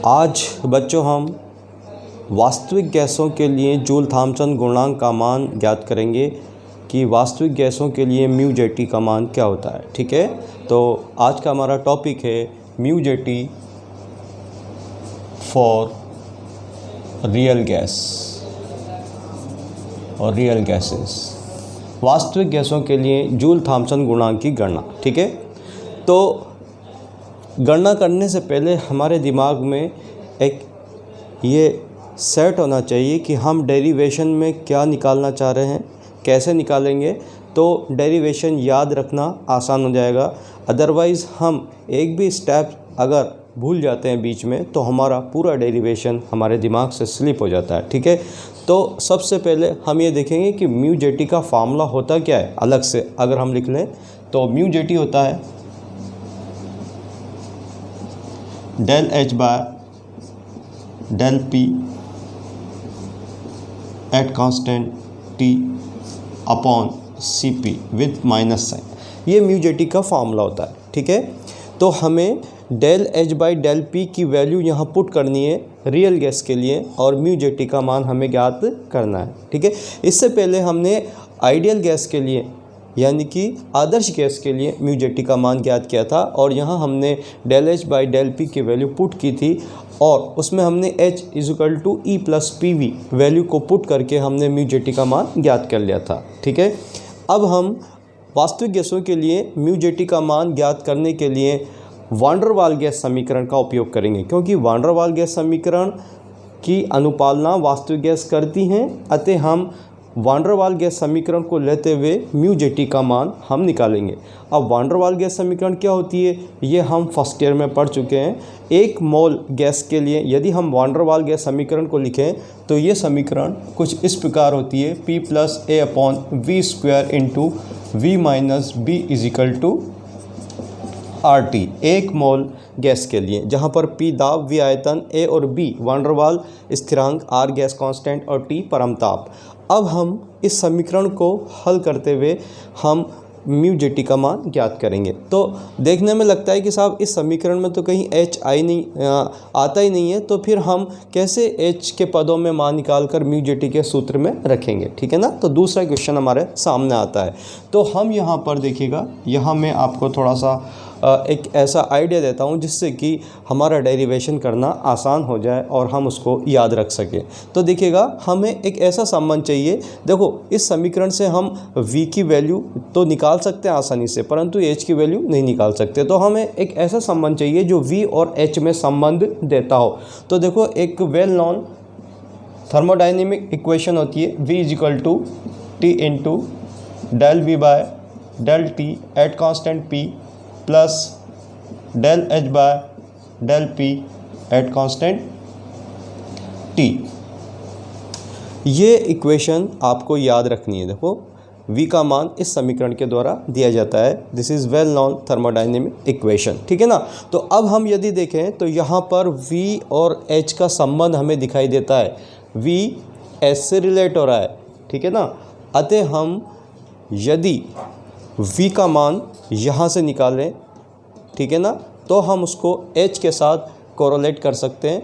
आज बच्चों हम वास्तविक गैसों के लिए जूल थॉम्पसन गुणांक का मान ज्ञात करेंगे कि वास्तविक गैसों के लिए म्यू जेटी का मान क्या होता है। ठीक है, तो आज का हमारा टॉपिक है mu jetty for real gas और रियल गैसेस। वास्तविक गैसों के लिए जूल थॉम्पसन गुणांक की गणना। ठीक है, तो गणना करने से पहले हमारे दिमाग में एक ये सेट होना चाहिए कि हम डेरिवेशन में क्या निकालना चाह रहे हैं, कैसे निकालेंगे। तो डेरिवेशन याद रखना आसान हो जाएगा। अदरवाइज़ हम एक भी स्टेप अगर भूल जाते हैं बीच में तो हमारा पूरा डेरिवेशन हमारे दिमाग से स्लिप हो जाता है। ठीक है, तो सबसे पहले हम ये देखेंगे कि म्यू जेटी का फार्मूला होता क्या है। अलग से अगर हम लिख लें तो म्यू जेटी होता है del H by del P at constant T upon C P with minus sign. ये म्यू जेटी का फार्मूला होता है। ठीक है, तो हमें del H by del P की वैल्यू यहाँ पुट करनी है रियल गैस के लिए और म्यू जेटी का मान हमें ज्ञात करना है। ठीक है, इससे पहले हमने आइडियल गैस के लिए यानी कि आदर्श गैस के लिए म्यू जेटी का मान ज्ञात किया था और यहाँ हमने del H by del P की वैल्यू पुट की थी और उसमें हमने h is equal to E plus P V value को पुट करके हमने म्यू जेटी का मान ज्ञात कर लिया था। ठीक है, अब हम वास्तविक गैसों के लिए म्यू जेटी का मान ज्ञात करने के लिए वान डेर वाल गैस समीकरण का उपयोग करेंगे, क्योंकि वान डेर वाल गैस समीकरण की अनुपालना वास्तविक गैस करती हैं। अतः हम वान डेर वाल गैस समीकरण को लेते हुए म्यू जेटी का मान हम निकालेंगे। अब वान डेर वाल गैस समीकरण क्या होती है ये हम फर्स्ट ईयर में पढ़ चुके हैं। एक मोल गैस के लिए यदि हम वान डेर वाल गैस समीकरण को लिखें तो ये समीकरण कुछ इस प्रकार होती है P plus A upon V square into V minus B is equal to R T. एक मोल गैस के लिए जहाँ पर P दाब, V आयतन, A और B वान डेर वाल स्थिरांक, R गैस कांस्टेंट और T परमताप। अब हम इस समीकरण को हल करते हुए हम म्यू जेटी का मान ज्ञात करेंगे। तो देखने में लगता है कि साहब इस समीकरण में तो कहीं h आता ही नहीं है, तो फिर हम कैसे h के पदों में मान निकाल कर म्यू जेटी के सूत्र में रखेंगे। ठीक है ना, तो दूसरा क्वेश्चन हमारे सामने आता है। तो हम यहाँ पर देखिएगा, यहाँ मैं आपको थोड़ा सा एक ऐसा आइडिया देता हूँ जिससे कि हमारा डेरिवेशन करना आसान हो जाए और हम उसको याद रख सकें। तो देखिएगा, हमें एक ऐसा संबंध चाहिए। देखो, इस समीकरण से हम v की वैल्यू तो निकाल सकते हैं आसानी से, परंतु h की वैल्यू नहीं निकाल सकते। तो हमें एक ऐसा संबंध चाहिए जो v और h में संबंध देता हो। तो देखो, एक वेल नॉन थर्मोडाइनेमिक इक्वेशन होती है v is equal to T into del V by del T at constant p plus del H by del P at constant T. ये इक्वेशन आपको याद रखनी है। देखो, v का मान इस समीकरण के द्वारा दिया जाता है। This is well non thermodynamic equation. ठीक है ना, तो अब हम यदि देखें तो यहाँ पर v और h का संबंध हमें दिखाई देता है। v h से रिलेट हो रहा है। ठीक है ना, अतः हम यदि v का मान यहाँ से निकालें, ठीक है ना, तो हम उसको h के साथ कोरोलेट कर सकते हैं,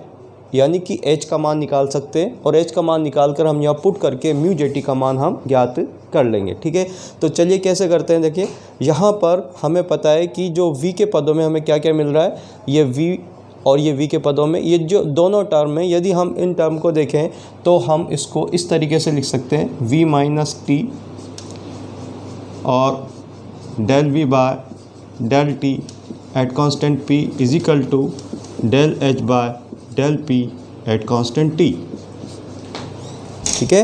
यानी कि h का मान निकाल सकते हैं और h का मान निकाल कर हम यहाँ पुट करके म्यू जेटी का मान हम ज्ञात कर लेंगे। ठीक है, तो चलिए कैसे करते हैं। देखिए, यहाँ पर हमें पता है कि जो v के पदों में हमें क्या क्या मिल रहा है, ये v और ये v के पदों में ये जो दोनों टर्म हैं, यदि हम इन टर्म को देखें तो हम इसको इस तरीके से लिख सकते हैं v माइनस टी और del V by del T at constant p is equal to del h by del p at constant t। ठीक है,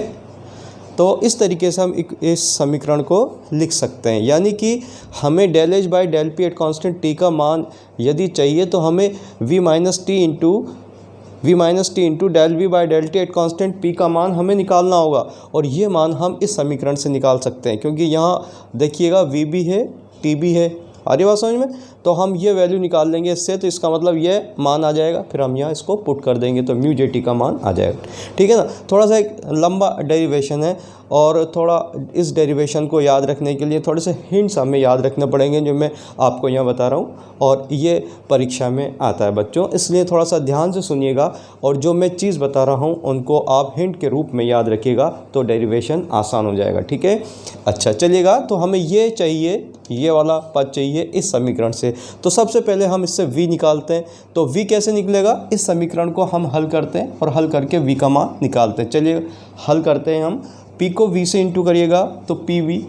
तो इस तरीके से हम इस समीकरण को लिख सकते हैं, यानी कि हमें del h by del P at constant t का मान यदि चाहिए तो हमें v minus T into del V by del T at constant p का मान हमें निकालना होगा और ये मान हम इस समीकरण से निकाल सकते हैं, क्योंकि यहाँ देखिएगा v भी है t भी है। आ रही बात समझ में। तो हम ये वैल्यू निकाल लेंगे इससे, तो इसका मतलब ये मान आ जाएगा, फिर हम यहाँ इसको पुट कर देंगे तो म्यू जे टी का मान आ जाएगा। ठीक है ना। थोड़ा सा एक लंबा डेरिवेशन है और थोड़ा इस डेरिवेशन को याद रखने के लिए थोड़े से हिंट्स हमें याद रखने पड़ेंगे जो मैं आपको यहाँ बता रहा हूँ, और ये परीक्षा में आता है बच्चों, इसलिए थोड़ा सा ध्यान से सुनिएगा और जो मैं चीज़ बता रहा हूँ उनको आप हिंट के रूप में याद रखिएगा तो डेरिवेशन आसान हो जाएगा। ठीक है। अच्छा चलिएगा, तो हमें ये चाहिए, ये वाला पद चाहिए इस समीकरण से। तो सबसे पहले हम इससे v निकालते हैं। तो v कैसे निकलेगा, इस समीकरण को हम हल करते हैं और हल करके v का मान निकालते हैं। चलिए हल करते हैं हम। p को v से इंटू करिएगा तो pv,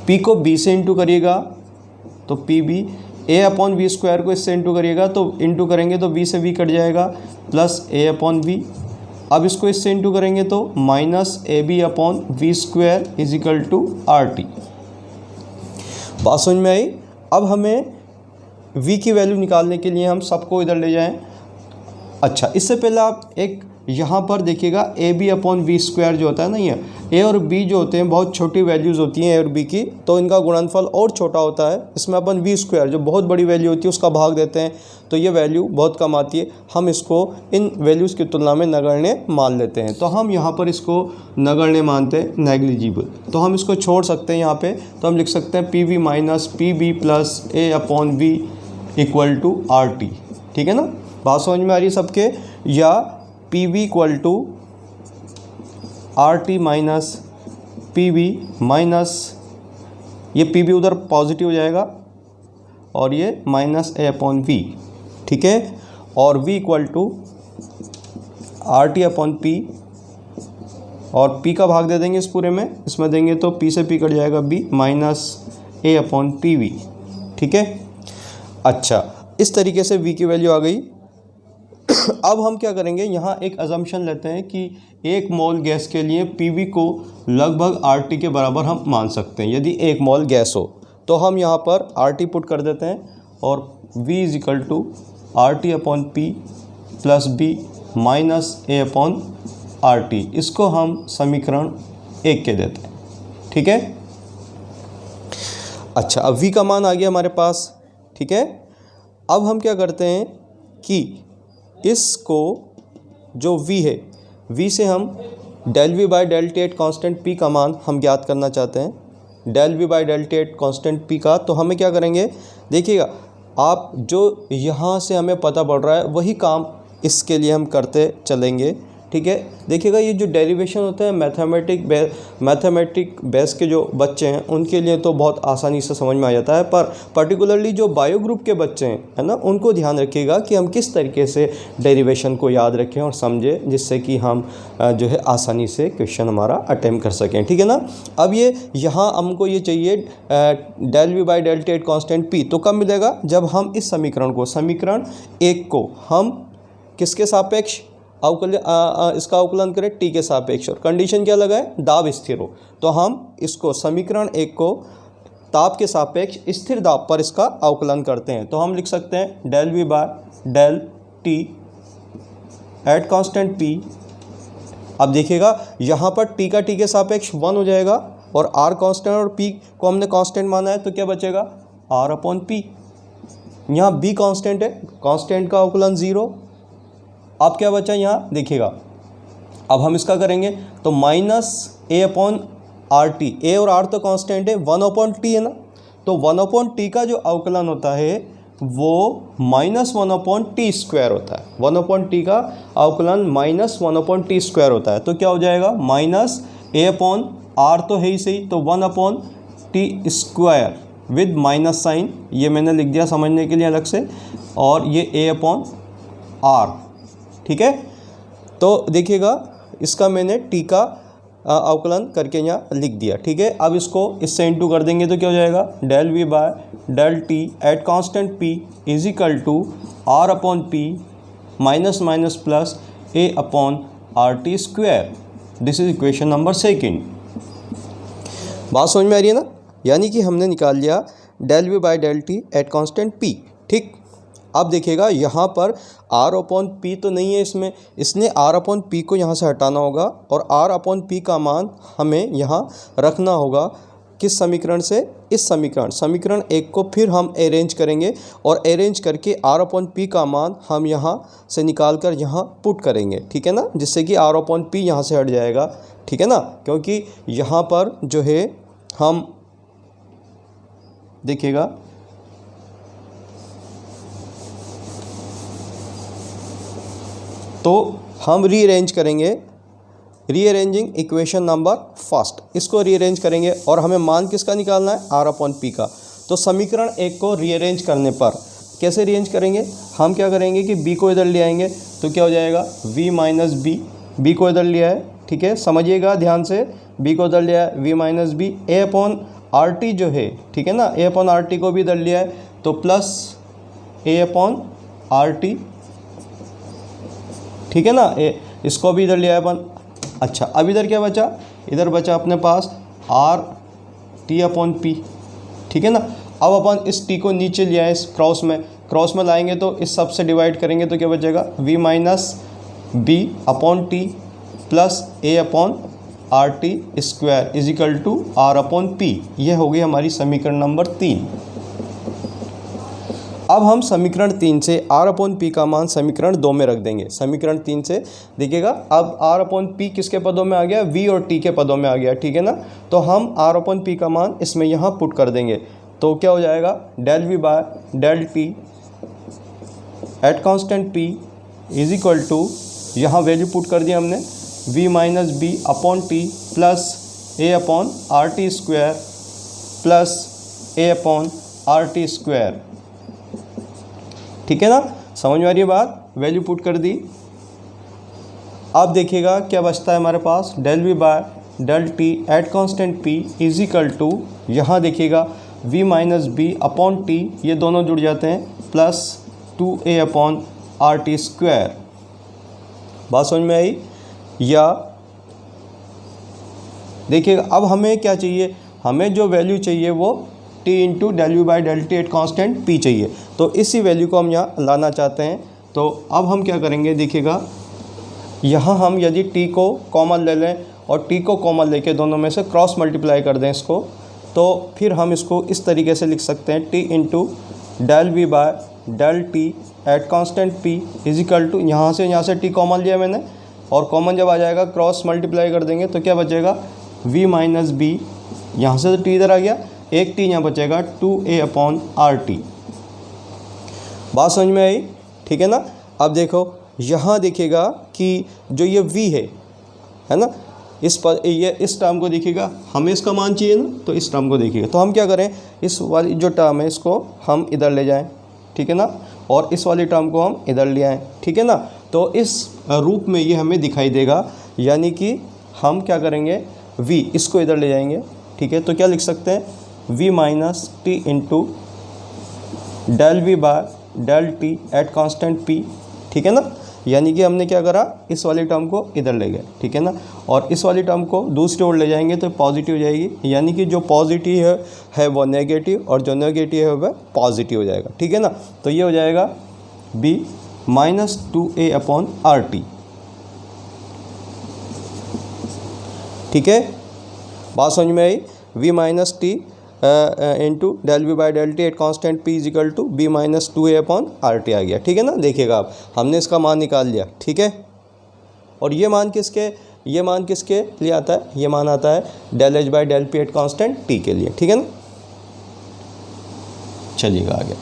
p को b से इंटू करिएगा तो pb, a upon V square को इससे इंटू करिएगा तो इंटू करेंगे तो v से v कट जाएगा प्लस a अपॉन v। अब इसको इससे इंटू करेंगे तो minus ab upon V square is equal to R T. बात समझ में आई। अब हमें v की वैल्यू निकालने के लिए हम सबको इधर ले जाएं। अच्छा, इससे पहले आप एक यहाँ पर देखिएगा A B upon V square जो होता है ना, ये ए और बी जो होते हैं बहुत छोटी वैल्यूज़ होती हैं ए और बी की, तो इनका गुणनफल और छोटा होता है। इसमें अपन वी स्क्वायर जो बहुत बड़ी वैल्यू होती है उसका भाग देते हैं तो ये वैल्यू बहुत कम आती है। हम इसको इन वैल्यूज़ की तुलना में नगण्य मान लेते हैं, तो हम यहाँ पर इसको नगण्य मानते हैं, नेग्लिजिबल। तो हम इसको छोड़ सकते हैं यहाँ पे, तो हम लिख सकते हैं P V minus P B plus A upon V equal to R T. ठीक है ना। बात समझ में आ रही है सबके। या P V equal to R T minus P V minus, ये पी वी उधर पॉजिटिव हो जाएगा और ये माइनस ए अपॉन वी। ठीक है। और v equal to R T upon P, और p का भाग दे देंगे इस पूरे में, इसमें देंगे तो p से p कट जाएगा b minus A upon P V. ठीक है। अच्छा, इस तरीके से v की वैल्यू आ गई। अब हम क्या करेंगे, यहाँ एक अजम्पशन लेते हैं कि 1 मोल गैस के लिए पीवी को लगभग आरटी के बराबर हम मान सकते हैं। यदि 1 मोल गैस हो तो हम यहाँ पर आरटी पुट कर देते हैं और v is equal to R T upon P plus B minus A upon R T. इसको हम समीकरण 1 के देते हैं। ठीक है। अच्छा, अब v का मान आ गया हमारे पास। ठीक है। अब हम क्या करते हैं कि इसको जो v है, v से हम del V by del T at constant p का मान हम ज्ञात करना चाहते हैं, del V by del T at constant p का। तो हमें क्या करेंगे, देखिएगा आप जो यहाँ से हमें पता पड़ रहा है वही काम इसके लिए हम करते चलेंगे। ठीक है। देखिएगा ये जो डेरिवेशन होते हैं मैथमेटिक बेस के जो बच्चे हैं उनके लिए तो बहुत आसानी से समझ में आ जाता है, पर पर्टिकुलरली जो बायो ग्रुप के बच्चे हैं, है ना, उनको ध्यान रखिएगा कि हम किस तरीके से डेरिवेशन को याद रखें और समझें, जिससे कि हम जो है आसानी से क्वेश्चन हमारा अटेम्प्ट कर सकें। ठीक है ना। अब ये यहाँ हमको ये चाहिए del V by del T at constant P, तो कब मिलेगा, जब हम इस समीकरण को, समीकरण 1 को हम किसके सापेक्ष इसका अवकलन करें, टी के सापेक्ष, और कंडीशन क्या लगा है, दाब स्थिर हो। तो हम इसको समीकरण 1 को ताप के सापेक्ष स्थिर दाब पर इसका अवकलन करते हैं। तो हम लिख सकते हैं del V by del T at constant P. अब देखिएगा यहाँ पर टी का टी के सापेक्ष 1 हो जाएगा और आर कांस्टेंट और पी को हमने कांस्टेंट माना है, तो क्या बचेगा आर अपॉन पी। यहाँ बी कांस्टेंट है, कांस्टेंट का अवकलन 0। अब क्या बचा यहाँ देखिएगा, अब हम इसका करेंगे तो minus A upon R T, ए और आर तो कांस्टेंट है, 1 अपॉन टी है ना, तो 1 अपॉन टी का जो अवकलन होता है वो माइनस 1 अपॉन टी स्क्वायर होता है। 1 अपॉन टी का अवकलन माइनस 1 अपॉन टी स्क्वायर होता है। तो क्या हो जाएगा, माइनस ए अपॉन आर तो है ही सही, तो 1 upon T square with minus sign, ये मैंने लिख दिया समझने के लिए अलग से, और ये ए अपॉन आर। ठीक है। तो देखिएगा इसका मैंने टी का अवकलन करके यहाँ लिख दिया। ठीक है। अब इसको इससे इंटू कर देंगे तो क्या हो जाएगा, del V by del T at constant P is equal to R upon P minus minus plus A upon R T square. This is equation number 2। बात समझ में आ रही है ना। यानी कि हमने निकाल लिया del V by del T at constant P. ठीक। अब देखिएगा यहाँ पर आर अपॉन पी तो नहीं है इसमें, इसने आर अपॉन पी को यहाँ से हटाना होगा और आर अपॉन पी का मान हमें यहाँ रखना होगा किस समीकरण से, इस समीकरण एक को फिर हम अरेंज करेंगे और अरेंज करके R/P का मान हम यहाँ से निकाल कर यहाँ पुट करेंगे, ठीक है ना, जिससे कि R/P यहाँ से हट जाएगा, ठीक है ना, क्योंकि यहाँ पर जो है हम देखिएगा तो हम रीअरेंज करेंगे, रीअरेंजिंग इक्वेशन नंबर फर्स्ट, इसको रीअरेंज करेंगे और हमें मान किसका निकालना है, R/P का। तो समीकरण एक को रीअरेंज करने पर कैसे रीअरेंज करेंगे, हम क्या करेंगे कि b को इधर ले आएंगे तो क्या हो जाएगा v माइनस बी, b को इधर लिया है, ठीक है, समझिएगा ध्यान से, b को इधर लिया है v माइनस बी, A/RT जो है, ठीक है ना, A/RT को भी इधर लिया है तो प्लस A/RT, ठीक है ना, इसको भी इधर लिया है अपन। अच्छा, अब इधर क्या बचा, इधर बचा अपने पास RT/P, ठीक है ना। अब अपन इस T को नीचे लिया है, इस क्रॉस में लाएंगे तो इस सब से डिवाइड करेंगे तो क्या बचेगा v minus B upon T plus A/RT square is equal to R/P। यह हो गई हमारी समीकरण नंबर 3। अब हम समीकरण 3 से R/P का मान समीकरण 2 में रख देंगे। समीकरण 3 से देखिएगा, अब R/P किसके पदों में आ गया, v और t के पदों में आ गया, ठीक है ना। तो हम R/P का मान इसमें यहाँ पुट कर देंगे तो क्या हो जाएगा del v by del t at constant p is equal to, यहाँ वैल्यू पुट कर दिया हमने, v minus B upon T plus A/RT square plus A/RT square, ठीक है ना, समझ में आ रही है बात, वैल्यू पुट कर दी। अब देखिएगा क्या बचता है हमारे पास, del v by del T at constant p is equal to, यहाँ देखिएगा v minus B upon T, ये दोनों जुड़ जाते हैं, प्लस 2A/RT स्क्वायर। बात समझ में आई। या देखिएगा अब हमें क्या चाहिए, हमें जो वैल्यू चाहिए वो t into del V by del T at constant p चाहिए, तो इसी वैल्यू को हम यहाँ लाना चाहते हैं। तो अब हम क्या करेंगे, देखिएगा यहाँ हम यदि t को कॉमन ले लें और t को कॉमन लेके दोनों में से क्रॉस मल्टीप्लाई कर दें इसको, तो फिर हम इसको इस तरीके से लिख सकते हैं, t into del V by del T at constant p is equal to, यहाँ से t कॉमन लिया मैंने, और कॉमन जब आ जाएगा क्रॉस मल्टीप्लाई कर देंगे तो क्या बचेगा v माइनस बी, यहाँ से तो t इधर आ गया, एक t यहाँ बचेगा 2A/RT। बात समझ में आई, ठीक है ना। अब देखो यहाँ देखिएगा कि जो ये v है ना, इस पर ये इस टर्म को देखिएगा, हमें इसका मान चाहिए ना, तो इस टर्म को देखिएगा, तो हम क्या करें, इस वाली जो टर्म है इसको हम इधर ले जाएं, ठीक है ना, और इस वाली टर्म को हम इधर ले आएँ, ठीक है ना। तो इस रूप में ये हमें दिखाई देगा, यानी कि हम क्या करेंगे, v इसको इधर ले जाएंगे, ठीक है, तो क्या लिख सकते हैं, v minus T into del V by del T at constant p, ठीक है ना। यानी कि हमने क्या करा, इस वाली टर्म को इधर ले गए, ठीक है ना, और इस वाली टर्म को दूसरी ओर ले जाएंगे तो पॉजिटिव हो जाएगी, यानी कि जो पॉजिटिव है वो नेगेटिव और जो नेगेटिव है वह पॉजिटिव हो जाएगा, ठीक है ना। तो ये हो जाएगा b माइनस 2A/RT, ठीक है। बात समझ में आई, v minus T into del V by del T at constant p is equal to b minus 2A/RT आ गया, ठीक है ना। देखिएगा आप, हमने इसका मान निकाल लिया, ठीक है। और ये मान किसके लिए आता है, ये मान आता है del h by del p at constant t के लिए, ठीक है ना। चलिएगा आगे,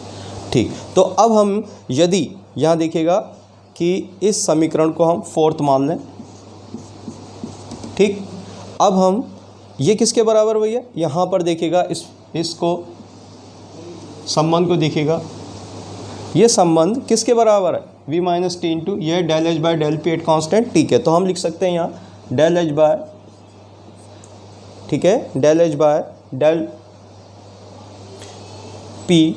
ठीक। तो अब हम यदि यहाँ देखिएगा कि इस समीकरण को हम फोर्थ मान लें, ठीक। अब हम ये किसके बराबर भैया, यहाँ पर देखिएगा इसको संबंध को देखिएगा, ये संबंध किसके बराबर है, v माइनस टी इंटू ये del H by del P at constant T के। तो हम लिख सकते हैं यहाँ डेल एच बाय, ठीक है, del H by del P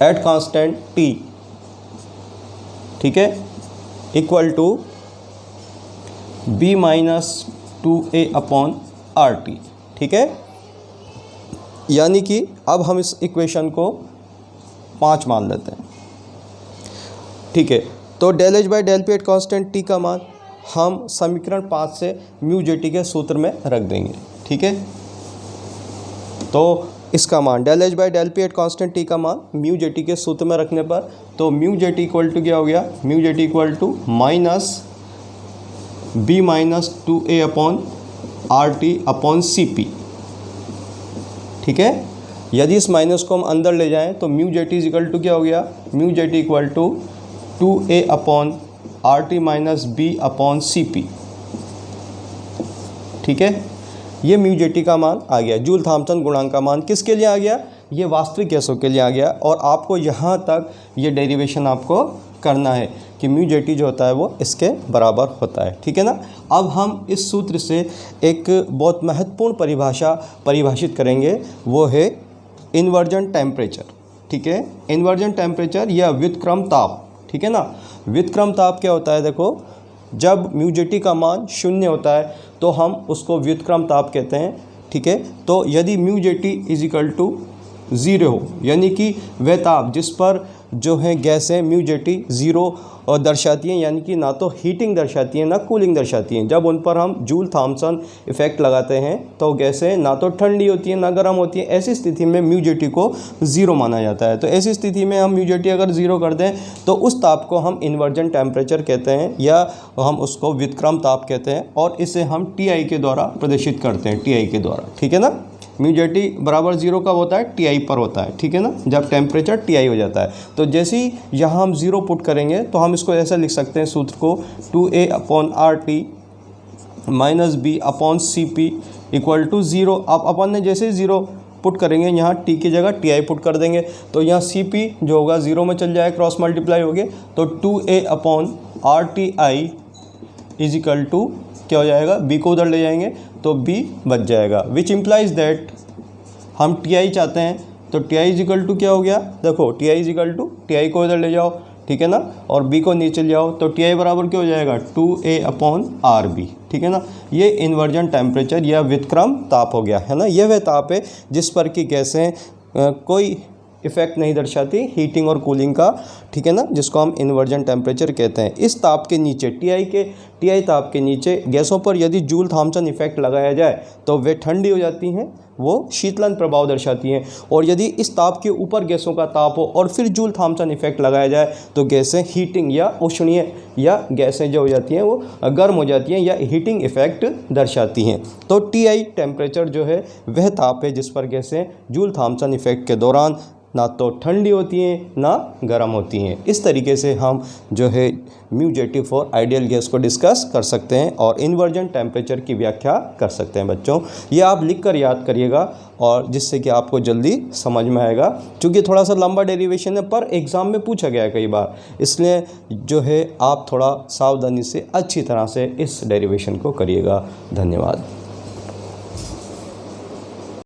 at constant T, ठीक है, equal to b minus 2A/RT, ठीक है। यानी कि अब हम इस इक्वेशन को 5 मान लेते हैं, ठीक है। तो del H by del P at constant T का मान हम समीकरण 5 से म्यू जे टी के सूत्र में रख देंगे, ठीक है। तो इसका मान del H by del P at constant T का मान म्यू जे टी के सूत्र में रखने पर, तो mu J T equal to क्या हो गया, mu J T equal to minus B minus 2a upon R T upon C P, ठीक है। यदि इस माइनस को हम अंदर ले जाएं तो mu J T is equal to क्या हो गया, mu J T equal to 2a upon R T minus B upon C P, ठीक है। ये म्यू जे टी का मान आ गया। जूल थॉम्पसन गुणांक का मान किसके लिए आ गया, ये वास्तविक गैसों के लिए आ गया। और आपको यहाँ तक ये डेरिवेशन आपको करना है कि म्यू जे टी जो होता है वो इसके बराबर होता है, ठीक है ना। अब हम इस सूत्र से एक बहुत महत्वपूर्ण परिभाषित करेंगे, वो है इन्वर्जन टेम्परेचर, ठीक है। इन्वर्जन टेम्परेचर या व्युत्क्रम ताप, ठीक है ना। व्युत्क्रम ताप क्या होता है, देखो जब म्यू जे टी का मान 0 होता है तो हम उसको व्युत्क्रम ताप कहते हैं, ठीक है। तो यदि mu J T is equal to 0 हो, यानी कि वह ताप जिस पर जो है गैसें म्यू जे टी 0 दर्शाती हैं, यानी कि ना तो हीटिंग दर्शाती हैं ना कूलिंग दर्शाती हैं। जब उन पर हम जूल थॉम्पसन इफेक्ट लगाते हैं तो गैसें ना तो ठंडी होती हैं ना गर्म होती हैं। ऐसी स्थिति में म्यू जे टी को 0 माना जाता है। तो ऐसी स्थिति में हम म्यू जे टी अगर 0 कर दें तो उस ताप को हम इन्वर्जन टेम्परेचर कहते हैं, या हम उसको व्युत्क्रम ताप कहते हैं, और इसे हम टी आई के द्वारा प्रदर्शित करते हैं, टी आई के द्वारा, ठीक है ना। म्यू जे टी बराबर 0 कब होता है, टी आई पर होता है, ठीक है ना, जब टेम्परेचर टी आई हो जाता है। तो जैसे ही यहाँ हम 0 पुट करेंगे तो हम इसको ऐसा लिख सकते हैं सूत्र को, 2a upon R T minus B upon C P equal to 0। अब अपन ने जैसे 0 पुट करेंगे, यहाँ टी की जगह टी आई पुट कर देंगे, तो यहाँ सी पी जो होगा 0 में चल जाएगा, क्रॉस मल्टीप्लाई हो गए, तो 2a upon R T I is equal to क्या हो जाएगा, बी को उधर ले जाएंगे तो बी बच जाएगा, विच इम्प्लाइज दैट हम टी आई चाहते हैं, तो T I is equal to क्या हो गया, देखो T I is equal to T I को इधर ले जाओ, ठीक है ना, और बी को नीचे ले जाओ, तो टी आई बराबर क्या हो जाएगा, 2a अपॉन आर बी, ठीक है ना। ये इन्वर्जन टेम्परेचर या व्युत्क्रम ताप हो गया, है ना। यह वह ताप है जिस पर कि गैसें कोई इफेक्ट नहीं दर्शाती हीटिंग और कूलिंग का, ठीक है ना, जिसको हम इन्वर्जन टेम्परेचर कहते हैं। इस ताप के नीचे टी आई ताप के नीचे गैसों पर यदि जूल थॉम्पसन इफेक्ट लगाया जाए तो वे ठंडी हो जाती हैं, वो शीतलन प्रभाव दर्शाती हैं। और यदि इस ताप के ऊपर गैसों का ताप हो और फिर जूल थॉम्पसन इफेक्ट लगाया जाए तो गैसें हीटिंग या उष्णीय, या गैसें जो हो जाती हैं वो गर्म हो जाती हैं या हीटिंग इफेक्ट दर्शाती हैं। तो टी आई टेम्परेचर जो है वह ताप है जिस पर गैसें जूल थॉम्पसन इफेक्ट के दौरान ना तो ठंडी होती हैं ना गर्म होती हैं। इस तरीके से हम जो है mu J T for ideal gas को डिस्कस कर सकते हैं और इन्वर्जन टेम्परेचर की व्याख्या कर सकते हैं। बच्चों ये आप लिख कर याद करिएगा, और जिससे कि आपको जल्दी समझ में आएगा। क्योंकि थोड़ा सा लंबा डेरिवेशन है पर एग्ज़ाम में पूछा गया है कई बार, इसलिए जो है आप थोड़ा सावधानी से अच्छी तरह से इस डेरिवेशन को करिएगा। धन्यवाद।